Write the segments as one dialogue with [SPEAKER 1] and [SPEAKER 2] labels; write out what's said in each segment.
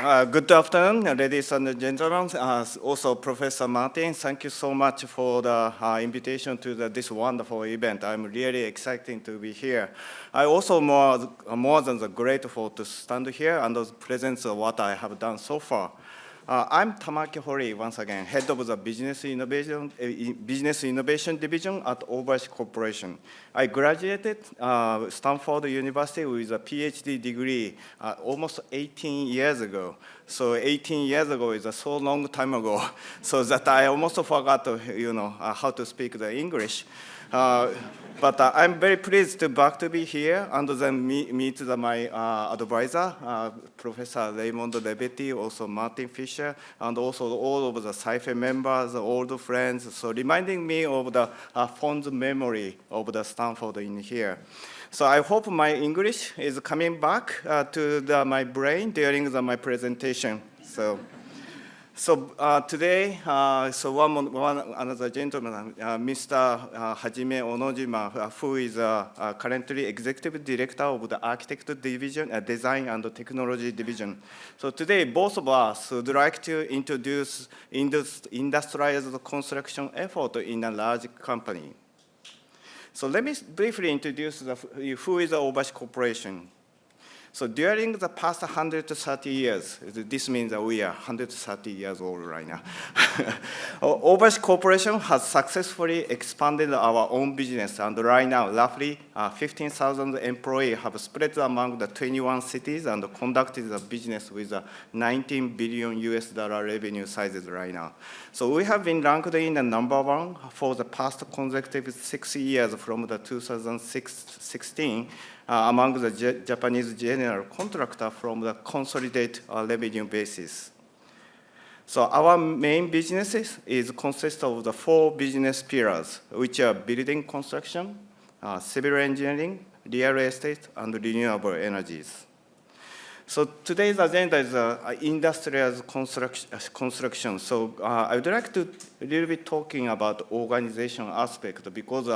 [SPEAKER 1] Good afternoon, ladies and gentlemen. Also, Professor Martin, thank you so much for the invitation to this wonderful event. I'm really excited to be here. I also more than grateful to stand here and present what I have done so far. I'm Tamaki Horii, once again, head of the Business Innovation Division at Obayashi Corporation. I graduated Stanford University with a PhD degree almost 18 years ago. So 18 years ago is a so long time ago, so that I almost forgot, how to speak the English. But I'm very pleased to be here and then meet my advisor, Professor Raymond Lebetti, also Martin Fisher, and also all of the CIFE members, old friends, so reminding me of the fond memory of the Stanford in here. So I hope my English is coming back to my brain during my presentation. So today, another gentleman, Mr. Hajime Onojima, who is currently Executive Director of the Architect Division, Design and Technology Division. So today, both of us would like to introduce industrialized construction effort in a large company. So let me briefly introduce who is the Obayashi Corporation. So during the past 130 years, this means that we are 130 years old right now. Obayashi Corporation has successfully expanded our own business, and right now, roughly 15,000 employees have spread among the 21 cities and conducted the business with a $19 billion revenue sizes right now. So we have been ranked in the number one for the past consecutive 6 years from the 2016 among the Japanese general contractor from the consolidated revenue basis. So our main businesses consist of the 4 business pillars, which are building construction, civil engineering, real estate, and renewable energies. So today's agenda is industrialized construction. So I would like to a little bit talking about organization aspect because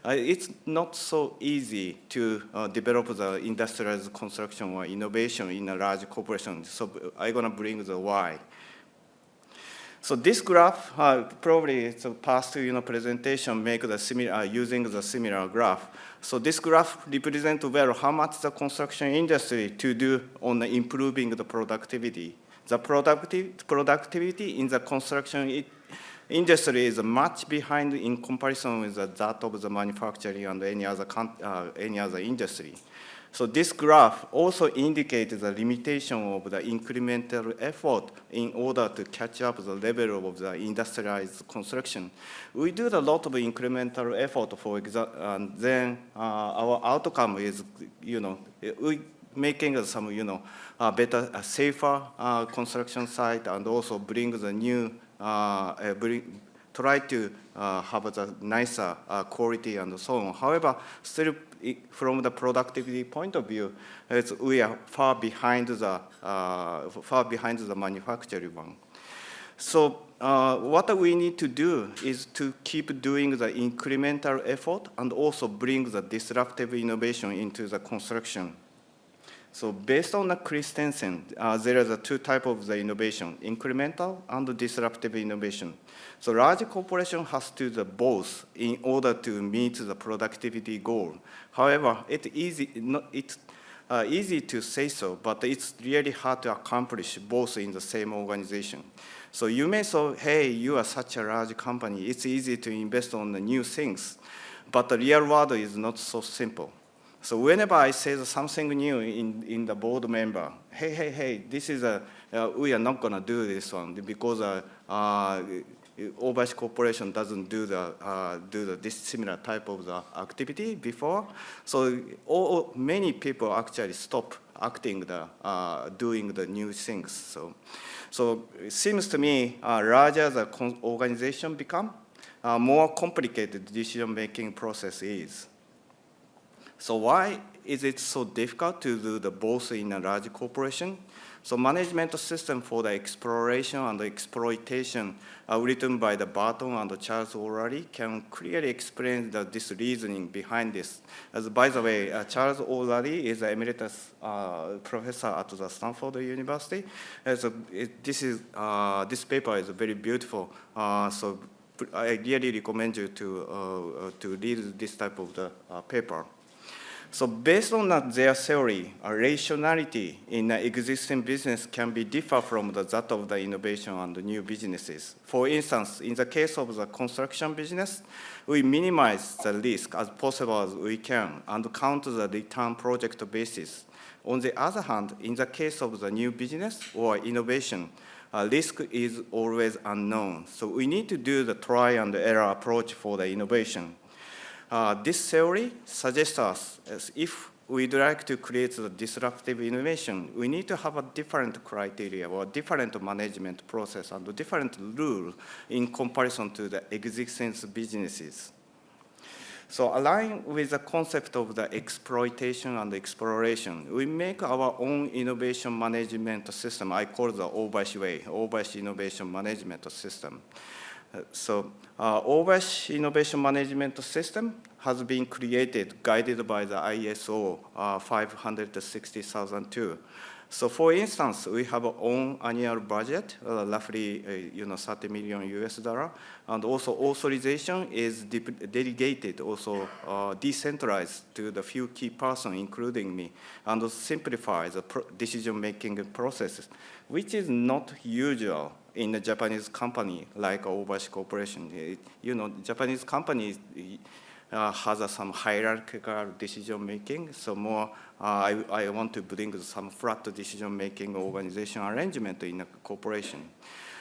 [SPEAKER 1] it's not so easy to develop the industrialized construction or innovation in a large corporation. So I'm gonna bring the why. So this graph, probably it's a past presentation make the similar using the similar graph. So this graph represents well how much the construction industry to do on improving the productivity. The productivity in the construction industry is much behind in comparison with that of the manufacturing and any other industry. So this graph also indicates the limitation of the incremental effort in order to catch up the level of the industrialized construction. We do a lot of incremental effort, for example, and then our outcome is, we making some, better, safer construction site, and also bring the new, try to have a nicer quality and so on. However, still from the productivity point of view, we are far behind the manufacturing one. So what we need to do is to keep doing the incremental effort and also bring the disruptive innovation into the construction. So based on the Christensen, there are 2 types of the innovation, incremental and disruptive innovation. So large corporation has to do both in order to meet the productivity goal. However, it's easy to say so, but it's really hard to accomplish both in the same organization. So you may say, hey, you are such a large company, it's easy to invest on the new things, but the real world is not so simple. So whenever I say something new in the board member, hey, this is we are not gonna do this one because Obayashi Corporation doesn't do this similar type of the activity before. So many people actually stop acting doing the new things. So it seems to me larger the organization become, more complicated decision-making process is. So why is it so difficult to do the both in a large corporation? So management system for the exploration and the exploitation written by the Barton and Charles O'Reilly can clearly explain this reasoning behind this. As by the way, Charles O'Reilly is an emeritus professor at the Stanford University. This paper is very beautiful. So I really recommend you to read this type of the paper. So based on their theory, rationality in existing business can be different from that of the innovation and the new businesses. For instance, in the case of the construction business, we minimize the risk as possible as we can and count the return project basis. On the other hand, in the case of the new business or innovation, risk is always unknown. So we need to do the try and error approach for the innovation. This theory suggests us as if we'd like to create the disruptive innovation, we need to have a different criteria or different management process and a different rule in comparison to the existing businesses. So aligned with the concept of the exploitation and exploration, we make our own innovation management system. I call it the Obayashi way, Obayashi Innovation Management System. Obayashi Innovation Management System has been created, guided by the ISO 560,002. So for instance, we have our own annual budget, roughly $30 million US, and also authorization is delegated, also decentralized to the few key persons, including me, and simplifies the decision-making processes, which is not usual in a Japanese company like Obayashi Corporation. Japanese companies has some hierarchical decision-making, so more I want to bring some flat decision-making organization arrangement in a corporation.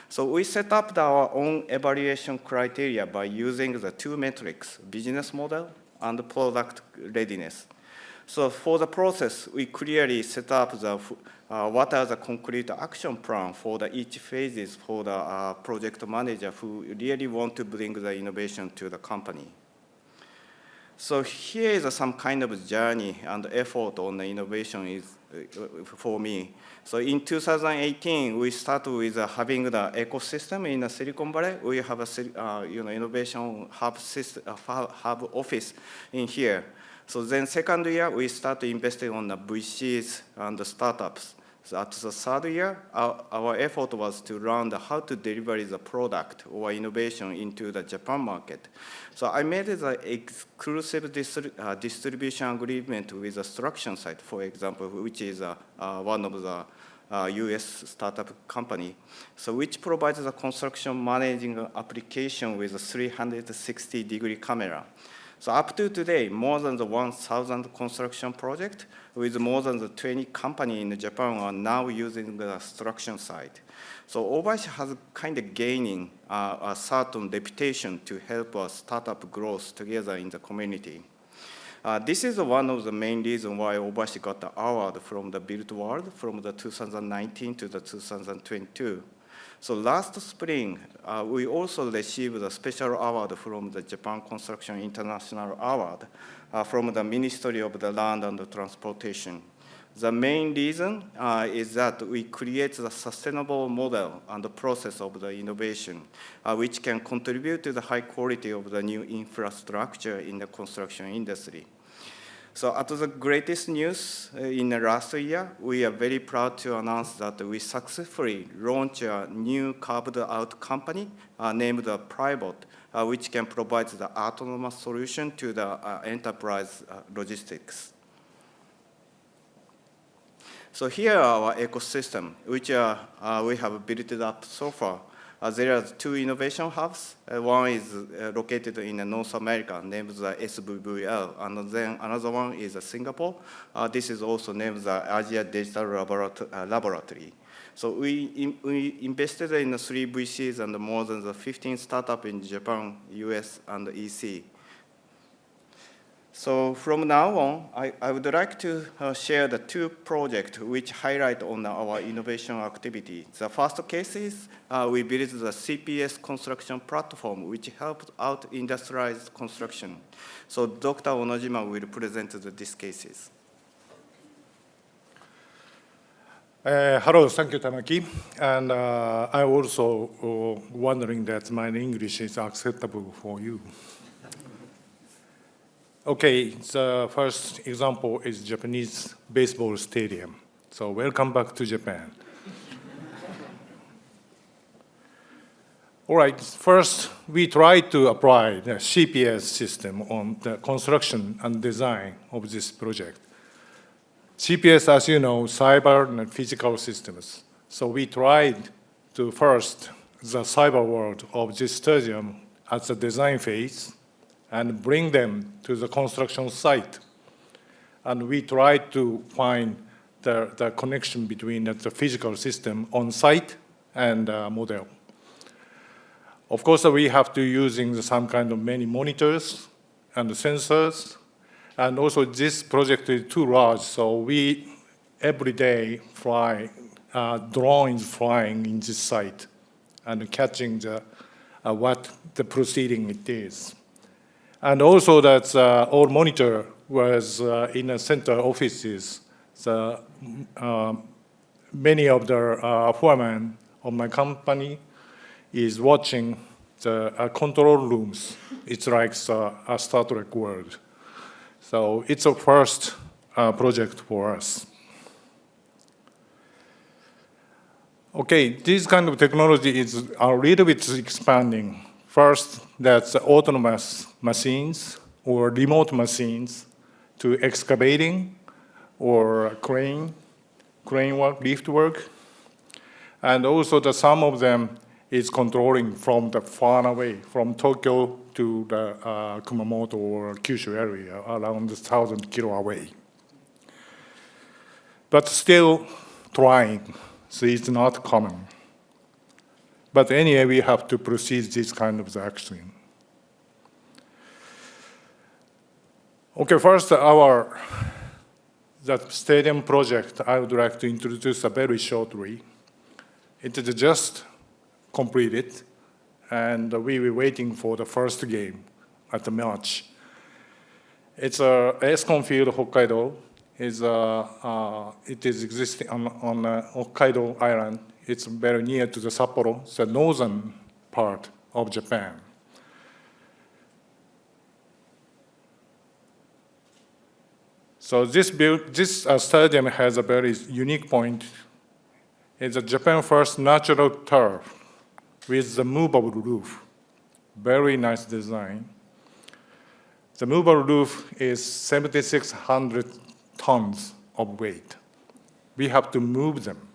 [SPEAKER 1] So we set up our own evaluation criteria by using the two metrics, business model and product readiness. So for the process, we clearly set up what are the concrete action plan for each phases for the project manager who really want to bring the innovation to the company. So here is some kind of journey and effort on the innovation for me. So in 2018, we started with having the ecosystem in Silicon Valley. We have a innovation hub office in here. So then second year, we started investing on the VCs and the startups. So at the third year, our effort was to learn how to deliver the product or innovation into the Japan market. So I made the exclusive distribution agreement with the Struction Site, for example, which is one of the US startup company, so which provides a construction managing application with a 360-degree camera. So up to today, more than 1,000 construction projects with more than 20 companies in Japan are now using the Struction Site. So Obayashi has kind of gaining a certain reputation to help us startup growth together in the community. This is one of the main reasons why Obayashi got the award from the Built World from the 2019 to the 2022. So last spring, we also received a special award from the Japan Construction International Award from the Ministry of the Land and the Transportation. The main reason is that we create a sustainable model and the process of the innovation, which can contribute to the high quality of the new infrastructure in the construction industry. So at the greatest news in the last year, we are very proud to announce that we successfully launched a new carved-out company named Private, which can provide the autonomous solution to the enterprise logistics. So here are our ecosystem, which we have built it up so far. There are two innovation hubs. One is located in North America, named the SVVL, and then another one is Singapore. This is also named the Asia Digital Laboratory. So we invested in 3 VCs and more than 15 startups in Japan, US, and EC. So from now on, I would like to share the two projects which highlight on our innovation activity. The first case is we built the CPS construction platform, which helps out industrialized construction. So Dr. Onojima will present these cases.
[SPEAKER 2] Hello, thank you, Tamaki. And I'm also wondering that my English is acceptable for you. Okay, the first example is Japanese baseball stadium. So welcome back to Japan. All right, first we tried to apply the CPS system on the construction and design of this project. CPS, as you know, cyber and physical systems. So we tried to first the cyber world of this stadium at the design phase and bring them to the construction site. And we tried to find the connection between the physical system on site and model. Of course, we have to using some kind of many monitors and sensors. And also this project is too large, so we every day fly drones flying in this site and catching what the proceeding it is. And also that our monitor was in the center offices. So, many of the foremen of my company is watching the control rooms. It's like a Star Trek world. So it's a first project for us. Okay, this kind of technology is a little bit expanding. First, that's autonomous machines or remote machines to excavating or crane work, lift work. And also some of them is controlling from the far away, from Tokyo to the Kumamoto or Kyushu area, around 1,000 kilo away. But still trying, so it's not common. But anyway, we have to proceed this kind of action. Okay, first that stadium project I would like to introduce very shortly. It is just completed, and we were waiting for the first game at the March. It's Escon Field, Hokkaido. It is existing on Hokkaido Island. It's very near to the Sapporo, the northern part of Japan. So this stadium has a very unique point. It's a Japan first natural turf with the movable roof. Very nice design. The movable roof is 7,600 tons of weight. We have to move them.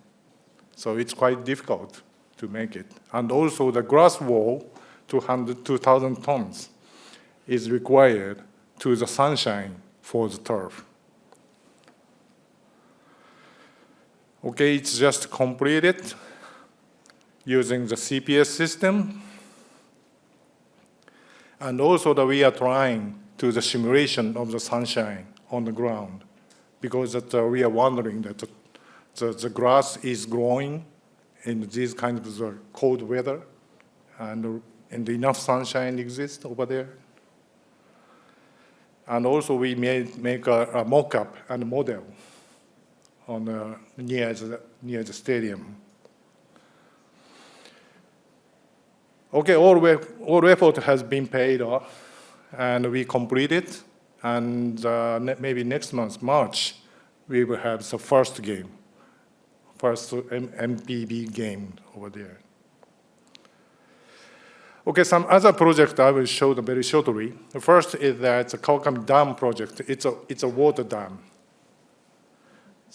[SPEAKER 2] So it's quite difficult to make it. And also the glass wall, 2,000 tons, is required to the sunshine for the turf. Okay, it's just completed using the CPS system. And also that we are trying to the simulation of the sunshine on the ground, because we are wondering that the grass is growing in these kinds of cold weather, and enough sunshine exists over there. And also we make a mock-up and a model on near the stadium. Okay, all effort has been paid off, and we completed. And maybe next month, March, we will have the first game, first MPB game over there. Okay, some other project I will show very shortly. The first is that the Kawakami Dam project. It's a water dam.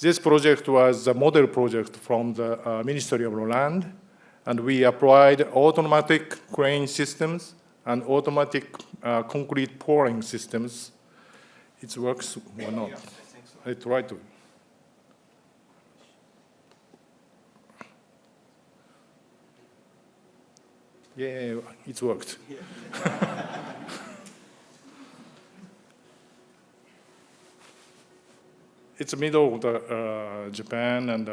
[SPEAKER 2] This project was a model project from the Ministry of Land, and we applied automatic crane systems and automatic concrete pouring systems. It works or not? Yeah, I think so. I try to. Yeah, it worked. Yeah. it's middle of the Japan, and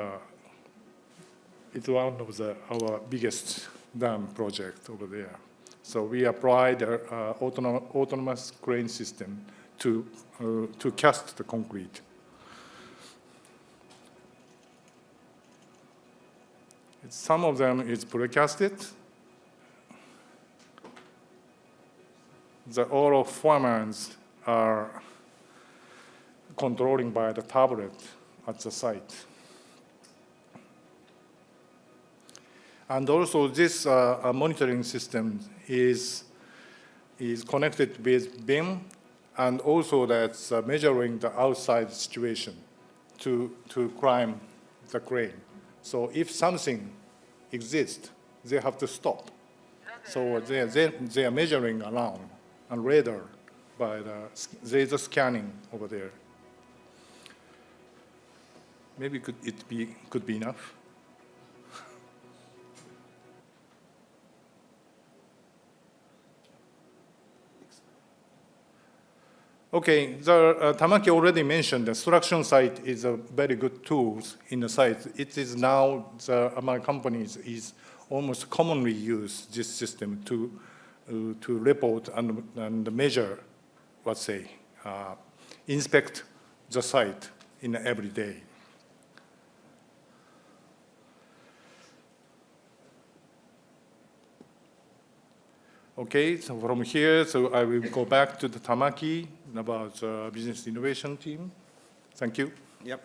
[SPEAKER 2] it's one of our biggest dam project over there. So we applied autonomous crane system to cast the concrete. Some of them is precasted. All of foremans are controlling by the tablet at the site. And also this monitoring system is connected with BIM, and also that's measuring the outside situation to climb the crane. So if something exists, they have to stop. So they are measuring around and radar by the scanning over there. Maybe could be enough. Okay, Tamaki already mentioned the construction site is a very good tool in the site. It is now, my company is almost commonly use this system to report and measure, let's say, inspect the site in every day. Okay, so from here, so I will go back to the Tamaki about business innovation team. Thank you.
[SPEAKER 1] Yep.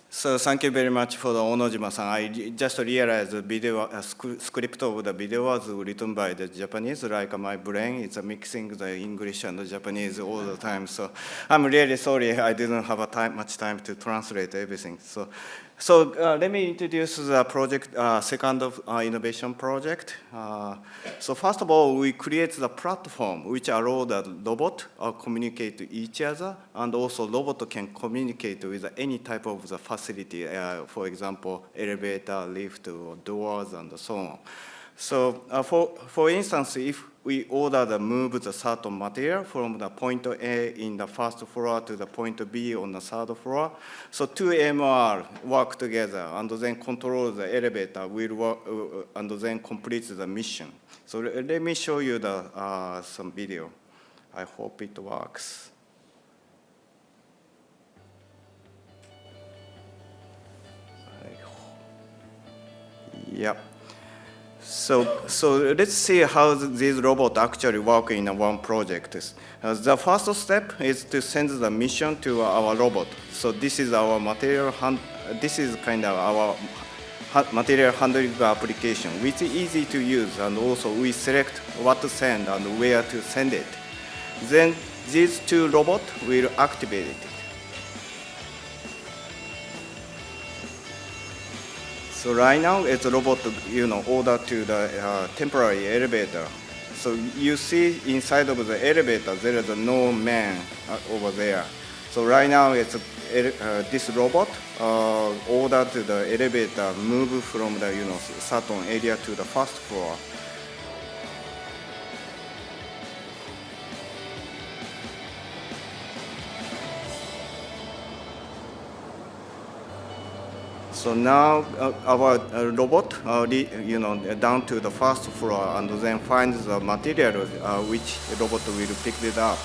[SPEAKER 1] So thank you very much for the Onojima-san. I just realized the video, script of the video was written by the Japanese, like my brain is mixing the English and the Japanese all the time. So I'm really sorry I didn't have much time to translate everything. So let me introduce the project, second innovation project. So first of all, we create the platform which allow the robot communicate to each other, and also robot can communicate with any type of the facility, for example, elevator, lift, or doors, and so on. So for instance, if we order the move the certain material from the point A in the first floor to the point B on the third floor, so two MR work together and then control the elevator will work, and then complete the mission. So let me show you some video. I hope it works. Yep. So let's see how these robots actually work in one project. The first step is to send the mission to our robot. So this is our material this is kind of our material handling application, which is easy to use, and also we select what to send and where to send it. Then these two robots will activate it. So right now, it's a robot, order to the temporary elevator. So you see inside of the elevator, there is no man over there. So right now, it's this robot order to the elevator move from the certain area to the first floor. So now our robot, down to the first floor and then finds the material which the robot will pick it up.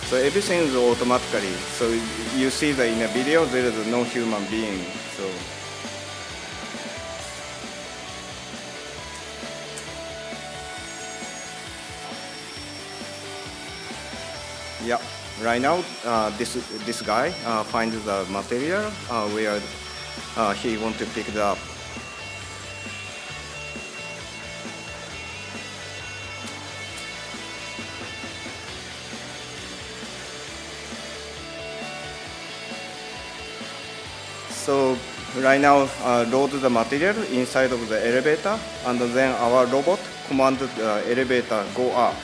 [SPEAKER 1] So everything is automatically. So you see that in a video there is no human being. So yeah. Right now, this guy finds the material where he wants to pick it up. So right now, load the material inside of the elevator, and then our robot commands the elevator go up.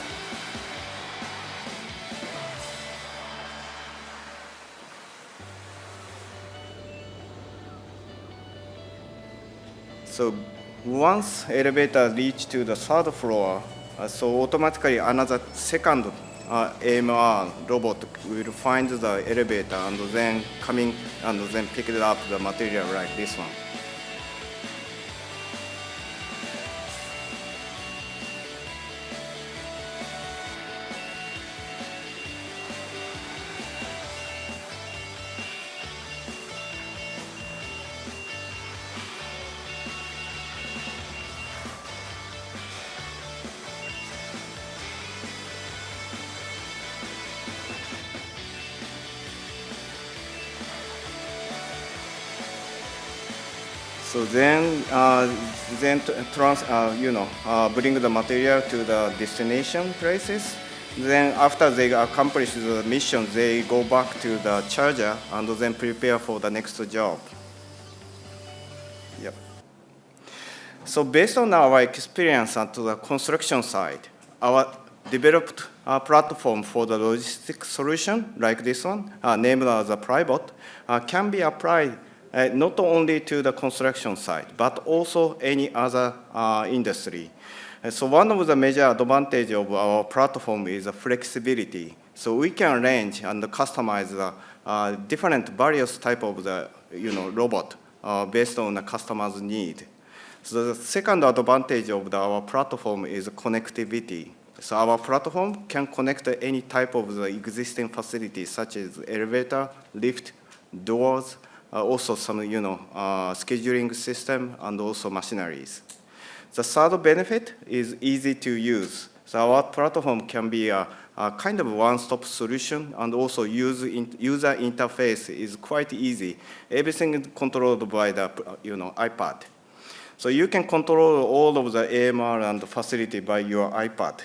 [SPEAKER 1] So once elevator reach to the third floor, so automatically another second AMR robot will find the elevator and then coming and then pick it up the material like this one. So then, bring the material to the destination places. Then after they accomplish the mission, they go back to the charger and then prepare for the next job. Yep. So based on our experience at the construction side, our developed platform for the logistics solution like this one, named as a Private, can be applied not only to the construction side, but also any other industry. So one of the major advantages of our platform is the flexibility. So we can arrange and customize the different various type of the robot based on the customer's need. So the second advantage of our platform is connectivity. So our platform can connect any type of the existing facilities such as elevator, lift, doors, also some scheduling system and also machineries. The third benefit is easy to use. So our platform can be a kind of one-stop solution, and also user interface is quite easy. Everything is controlled by the iPad. So you can control all of the AMR and the facility by your iPad.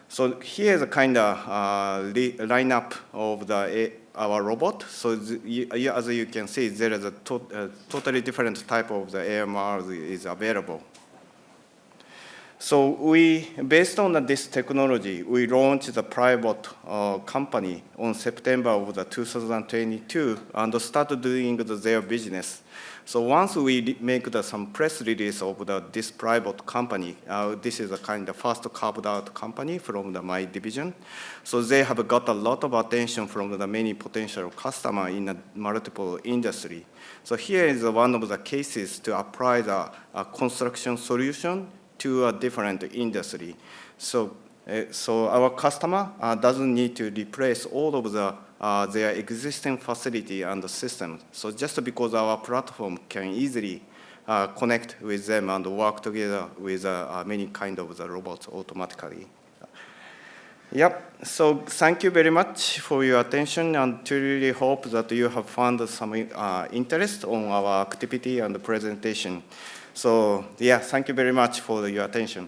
[SPEAKER 1] So here's a kind of lineup of our robot. So as you can see, there is a totally different type of the AMR is available. So based on this technology, we launched the private company on September of 2022 and started doing their business. So once we make some press release of this private company, this is a kind of first carved out company from my division. So they have got a lot of attention from the many potential customers in multiple industry. So here is one of the cases to apply the construction solution to a different industry. So our customer doesn't need to replace all of their existing facility and the system. So just because our platform can easily connect with them and work together with many kind of the robots automatically. Yep, so thank you very much for your attention, and truly hope that you have found some interest on our activity and the presentation. So yeah, thank you very much for your attention.